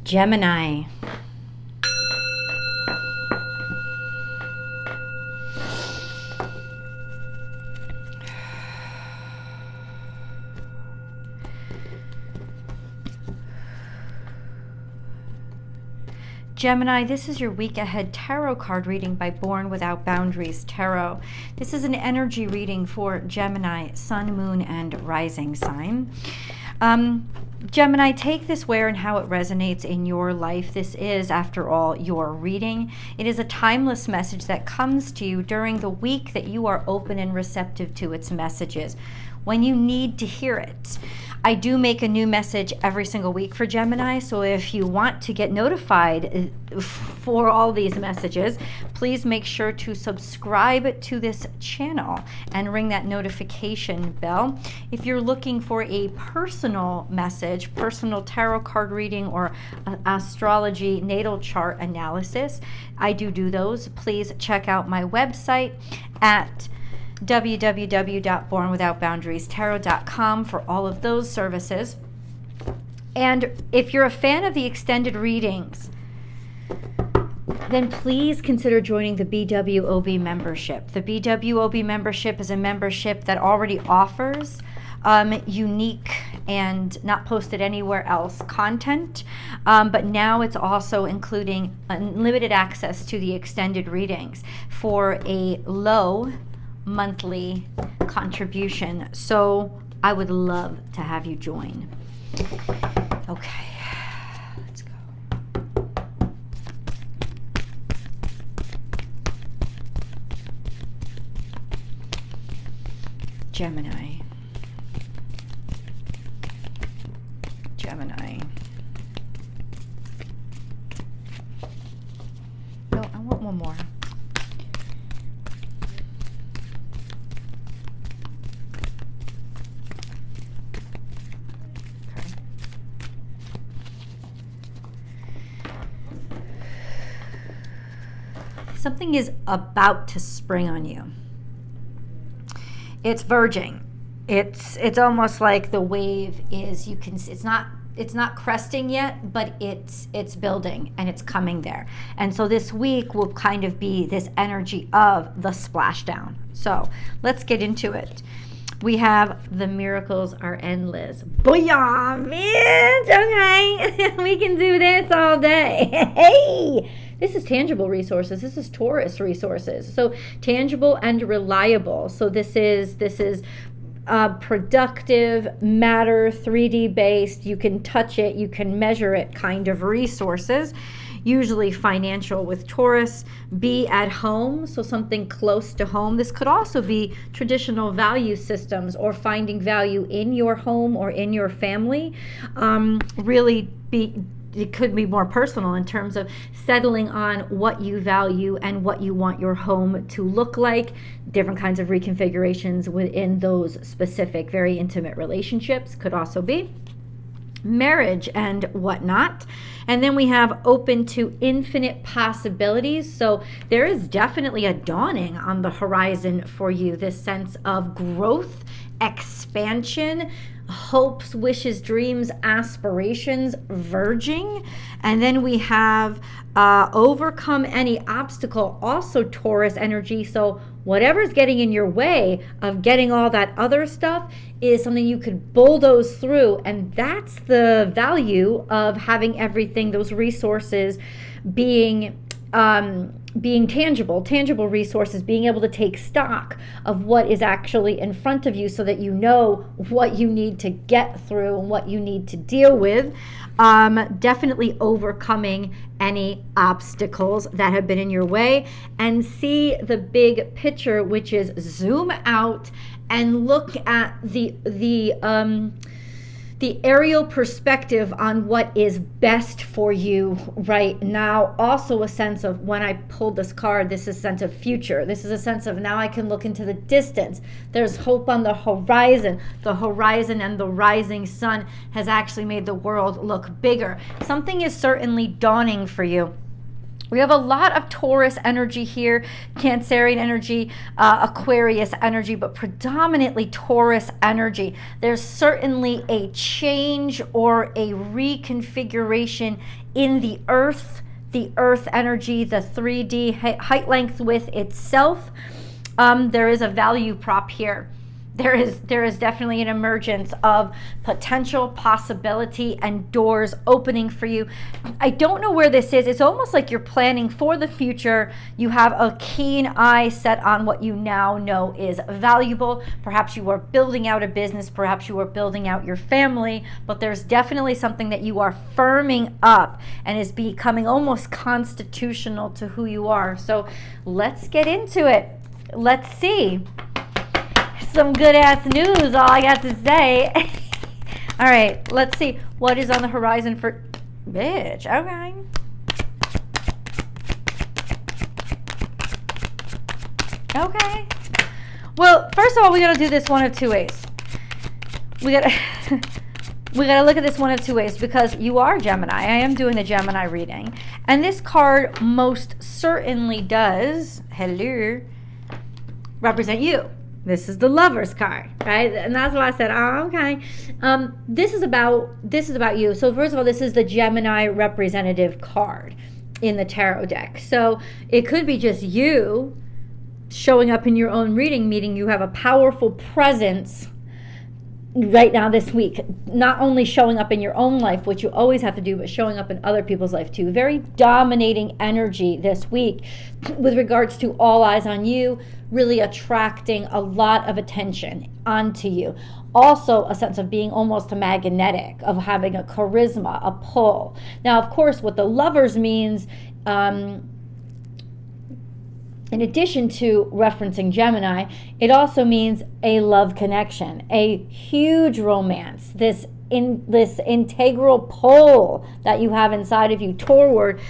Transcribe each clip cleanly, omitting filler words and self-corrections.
Gemini. Gemini, this is your week ahead tarot card reading by Born Without Boundaries Tarot. This is an energy reading for Gemini, Sun, Moon, and Rising sign. Gemini, take this where and how it resonates in your life. This is, after all, your reading. It is a timeless message that comes to you during the week that you are open and receptive to its messages, when you need to hear it. I do make a new message every single week for Gemini, so if you want to get notified for all these messages, please make sure to subscribe to this channel and ring that notification bell. If you're looking for a personal message, personal tarot card reading, or astrology natal chart analysis, I do those. Please check out my website at www.bornwithoutboundariestarot.com for all of those services. And if you're a fan of the extended readings, then please consider joining the BWOB membership. The BWOB membership is a membership that already offers unique and not posted anywhere else content, but now it's also including unlimited access to the extended readings for a low monthly contribution. So I would love to have you join. Okay, let's go. Gemini. No, I want one more. Something is about to spring on you. It's verging. It's almost like the wave is, you can, it's not cresting yet, but it's building and it's coming there. And so this week will kind of be this energy of the splashdown. So let's get into it. We have the miracles are endless. Booyah, man! Okay, we can do this all day. Hey! This is tangible resources. This is Taurus resources. So tangible and reliable. So this is productive matter, 3D based. You can touch it, you can measure it kind of resources. Usually financial with Taurus. Be at home, so something close to home. This could also be traditional value systems or finding value in your home or in your family. It could be more personal in terms of settling on what you value and what you want your home to look like. Different kinds of reconfigurations within those specific, very intimate relationships could also be marriage and whatnot. And then we have open to infinite possibilities. So there is definitely a dawning on the horizon for you, this sense of growth, expansion, hopes, wishes, dreams, aspirations verging. And then we have overcome any obstacle, also Taurus energy. So whatever's getting in your way of getting all that other stuff is something you could bulldoze through. And that's the value of having everything, those resources being tangible resources, being able to take stock of what is actually in front of you so that you know what you need to get through and what you need to deal with. Definitely overcoming any obstacles that have been in your way, and see the big picture, which is zoom out and look at the aerial perspective on what is best for you right now. Also a sense of, when I pulled this card, this is a sense of future. This is a sense of, now I can look into the distance. There's hope on the horizon. The horizon and the rising sun has actually made the world look bigger. Something is certainly dawning for you We have a lot of Taurus energy here, Cancerian energy, Aquarius energy, but predominantly Taurus energy. There's certainly a change or a reconfiguration in the earth energy, the 3D height, length, width itself. There is a value prop here. There is definitely an emergence of potential possibility and doors opening for you. I don't know where this is. It's almost like you're planning for the future. You have a keen eye set on what you now know is valuable. Perhaps you are building out a business. Perhaps you are building out your family. But there's definitely something that you are firming up and is becoming almost constitutional to who you are. So let's get into it. Let's see. Some good ass news, all I got to say. All right, let's see what is on the horizon for bitch. Okay. Okay. Well, first of all, we got to do this one of two ways. We got to look at this one of two ways, because you are Gemini. I am doing the Gemini reading, and this card most certainly does, hello, represent you. This is the Lover's card, right? And that's why I said, oh, okay. This is about you. So first of all, this is the Gemini representative card in the tarot deck. So it could be just you showing up in your own reading, meaning you have a powerful presence right now this week, not only showing up in your own life, which you always have to do, but showing up in other people's life too. Very dominating energy this week with regards to all eyes on you, really attracting a lot of attention onto you. Also a sense of being almost magnetic, of having a charisma, a pull. Now, of course, what the Lovers means, in addition to referencing Gemini, it also means a love connection, a huge romance, this integral pull that you have inside of you toward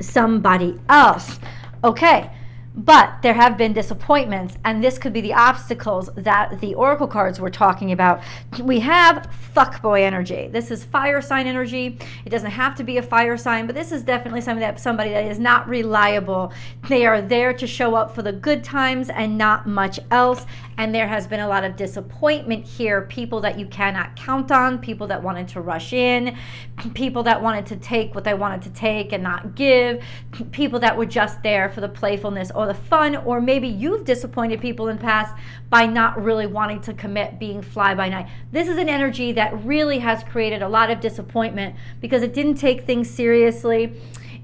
somebody else. Okay, but there have been disappointments, and this could be the obstacles that the oracle cards were talking about. We have fuckboy energy. This is fire sign energy. It doesn't have to be a fire sign, but this is definitely somebody that is not reliable. They are there to show up for the good times and not much else. And there has been a lot of disappointment here. People that you cannot count on, people that wanted to rush in, people that wanted to take what they wanted to take and not give, people that were just there for the playfulness or the fun, or maybe you've disappointed people in the past by not really wanting to commit, being fly by night. This is an energy that really has created a lot of disappointment because it didn't take things seriously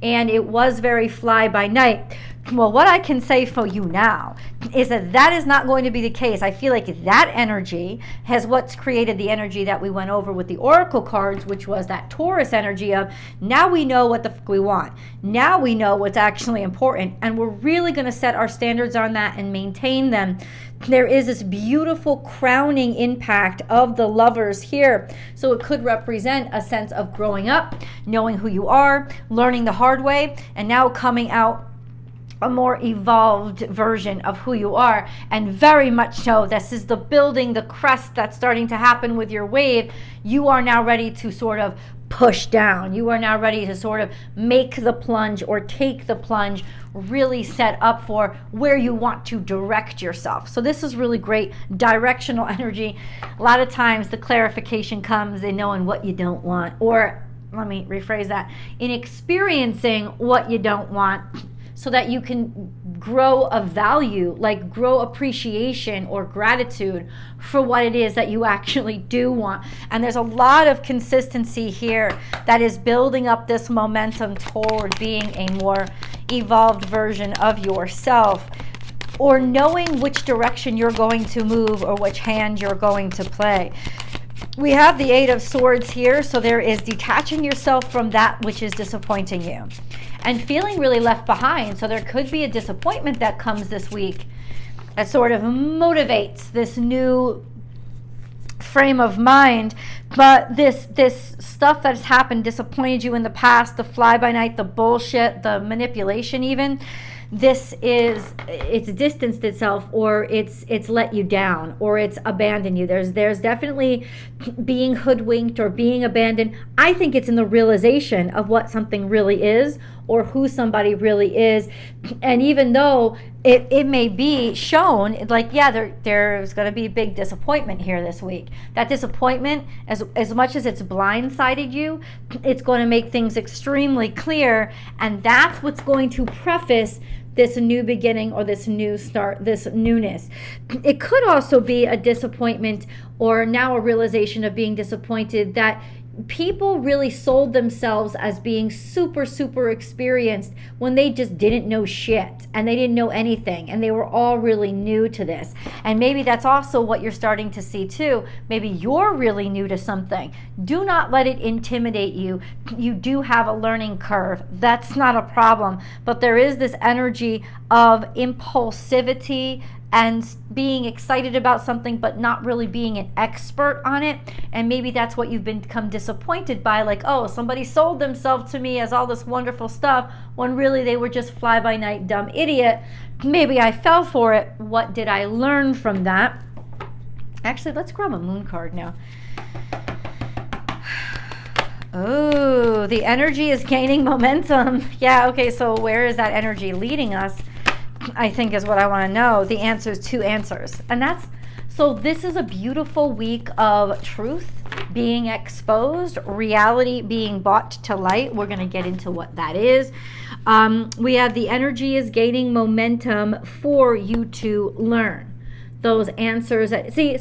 and it was very fly by night. Well, what I can say for you now is that is not going to be the case. I feel like that energy has what's created the energy that we went over with the oracle cards, which was that Taurus energy of now we know what the fuck we want. Now we know what's actually important, and we're really going to set our standards on that and maintain them. There is this beautiful crowning impact of the Lovers here. So it could represent a sense of growing up, knowing who you are, learning the hard way, and now coming out a more evolved version of who you are. And very much so, this is the building, the crest that's starting to happen with your wave. You are now ready to sort of push down. You are now ready to sort of make the plunge or take the plunge, really set up for where you want to direct yourself. So this is really great directional energy. A lot of times the clarification comes in knowing what you don't want, or let me rephrase that, in experiencing what you don't want, so that you can grow a value, like grow appreciation or gratitude for what it is that you actually do want. And there's a lot of consistency here that is building up this momentum toward being a more evolved version of yourself, or knowing which direction you're going to move or which hand you're going to play. We have the Eight of Swords here, so there is detaching yourself from that which is disappointing you and feeling really left behind. So there could be a disappointment that comes this week that sort of motivates this new frame of mind. But this stuff that's happened, disappointed you in the past, the fly-by-night, the bullshit, the manipulation even, it's distanced itself, or it's let you down, or it's abandoned you. There's definitely being hoodwinked or being abandoned. I think it's in the realization of what something really is, or who somebody really is. And even though it may be shown like, yeah, there's going to be a big disappointment here this week. That disappointment, as much as it's blindsided you, it's going to make things extremely clear. And that's what's going to preface this new beginning or this new start, this newness. It could also be a disappointment or now a realization of being disappointed that people really sold themselves as being super, super experienced when they just didn't know shit and they didn't know anything and they were all really new to this. And maybe that's also what you're starting to see too. Maybe you're really new to something. Do not let it intimidate you. You do have a learning curve. That's not a problem. But there is this energy of impulsivity and being excited about something but not really being an expert on it. And maybe that's what you've become disappointed by, like, oh, somebody sold themselves to me as all this wonderful stuff when really they were just fly-by-night dumb idiot. Maybe I fell for it. What did I learn from that? Actually, let's grab a moon card now. Oh, the energy is gaining momentum. Yeah, okay, so where is that energy leading us? I think is what I want to know. The answer is 2 answers. And so this is a beautiful week of truth being exposed, reality being brought to light. We're going to get into what that is. We have the energy is gaining momentum for you to learn those answers.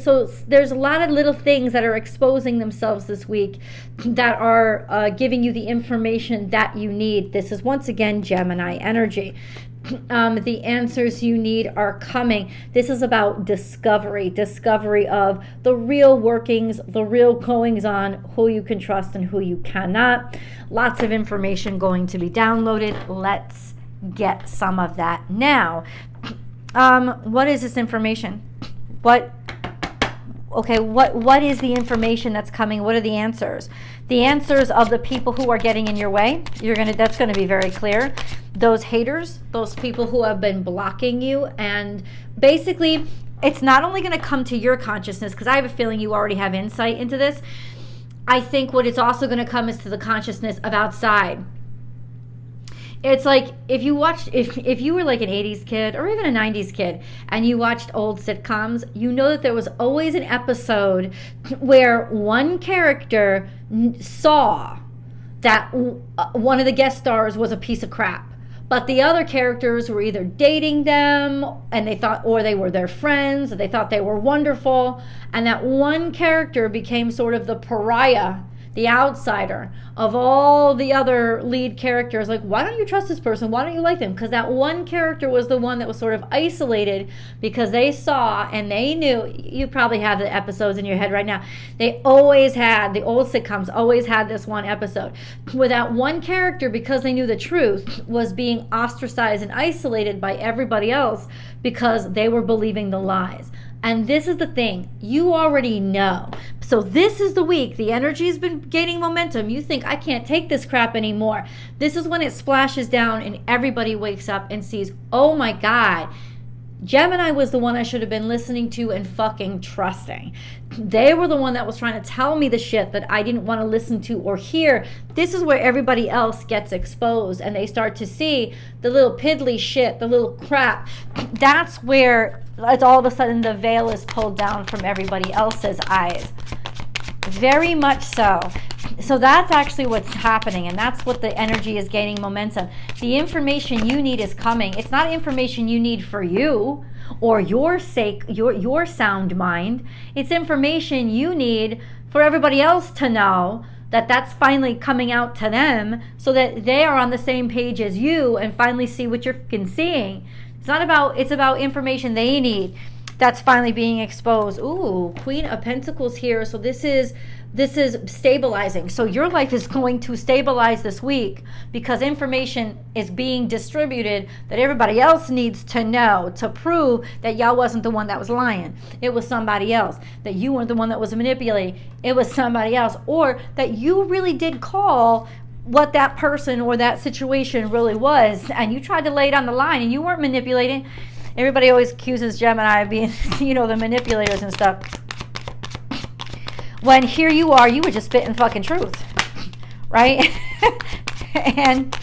So there's a lot of little things that are exposing themselves this week that are giving you the information that you need. This is once again Gemini energy. The answers you need are coming. This is about discovery of the real workings, the real goings on, who you can trust and who you cannot. Lots of information going to be downloaded. Let's get some of that now. What is this information? What is the information that's coming? What are the answers? The answers of the people who are getting in your way. That's going to be very clear. Those haters, those people who have been blocking you, and basically it's not only going to come to your consciousness, because I have a feeling you already have insight into this. I think what it's also going to come is to the consciousness of outside. It's like if you were like an 80s kid or even a 90s kid and you watched old sitcoms, you know that there was always an episode where one character saw that one of the guest stars was a piece of crap. But the other characters were either dating them and they thought, or they were their friends, and they thought they were wonderful. And that one character became sort of the pariah, the outsider of all the other lead characters. Like, why don't you trust this person? Why don't you like them? Because that one character was the one that was sort of isolated because they saw and they knew. You probably have the episodes in your head right now. They always had, the old sitcoms always had this one episode where that one character, because they knew the truth, was being ostracized and isolated by everybody else because they were believing the lies. And this is the thing, you already know. So this is the week. The energy has been gaining momentum. You think, I can't take this crap anymore. This is when it splashes down and everybody wakes up and sees, oh my God, Gemini was the one I should have been listening to and fucking trusting. They were the one that was trying to tell me the shit that I didn't want to listen to or hear. This is where everybody else gets exposed and they start to see the little piddly shit, the little crap. That's where it's all of a sudden the veil is pulled down from everybody else's eyes. Very much so. So that's actually what's happening, and that's what the energy is gaining momentum. The information you need is coming. It's not information you need for you or your sake, your sound mind. It's information you need for everybody else to know that that's finally coming out to them so that they are on the same page as you and finally see what you're fucking seeing. It's about information they need that's finally being exposed. Ooh, Queen of Pentacles here. So this is stabilizing. So your life is going to stabilize this week because information is being distributed that everybody else needs to know to prove that y'all wasn't the one that was lying. It was somebody else. That you weren't the one that was manipulating. It was somebody else. Or that you really did call what that person or that situation really was, and you tried to lay it on the line and you weren't manipulating. Everybody always accuses Gemini of being, the manipulators and stuff. When here you are, you were just spitting fucking truth, right? And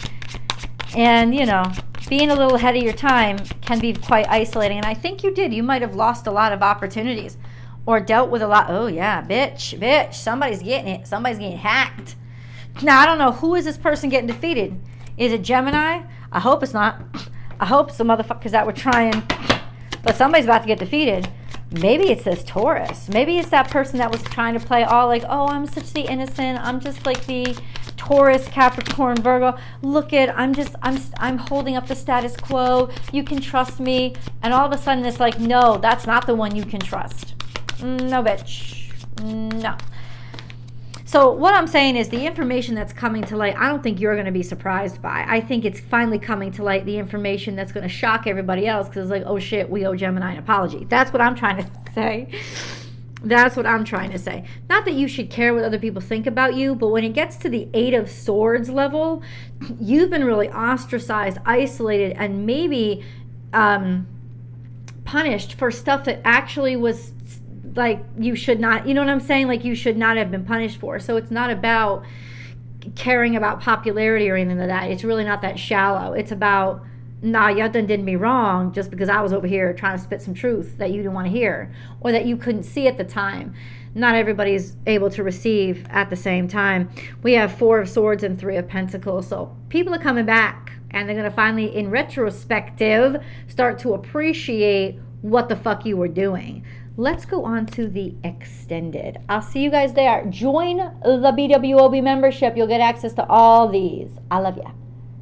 And, you know, being a little ahead of your time can be quite isolating. And I think you did. You might have lost a lot of opportunities or dealt with a lot. Oh, yeah, bitch, somebody's getting it. Somebody's getting hacked. Now, I don't know. Who is this person getting defeated? Is it Gemini? I hope it's not. I hope it's the motherfuckers that were trying. But somebody's about to get defeated. Maybe it's this Taurus. Maybe it's that person that was trying to play all like, oh, I'm such the innocent. I'm just like the Taurus, Capricorn, Virgo. Look at, I'm holding up the status quo. You can trust me. And all of a sudden it's like, no, that's not the one you can trust. No, bitch. No. So what I'm saying is the information that's coming to light, I don't think you're going to be surprised by. I think it's finally coming to light, the information that's going to shock everybody else, because it's like, oh shit, we owe Gemini an apology. That's what I'm trying to say. That's what I'm trying to say. Not that you should care what other people think about you, but when it gets to the 8 of Swords level, you've been really ostracized, isolated, and maybe punished for stuff that actually was like you should not, you know what I'm saying? Like you should not have been punished for. So it's not about caring about popularity or anything like that. It's really not that shallow. It's about, nah, y'all done did me wrong just because I was over here trying to spit some truth that you didn't want to hear or that you couldn't see at the time. Not everybody's able to receive at the same time. We have 4 of Swords and 3 of Pentacles. So people are coming back and they're going to finally, in retrospective, start to appreciate what the fuck you were doing. Let's go on to the extended. I'll see you guys there. Join the BWOB membership. You'll get access to all these. I love you.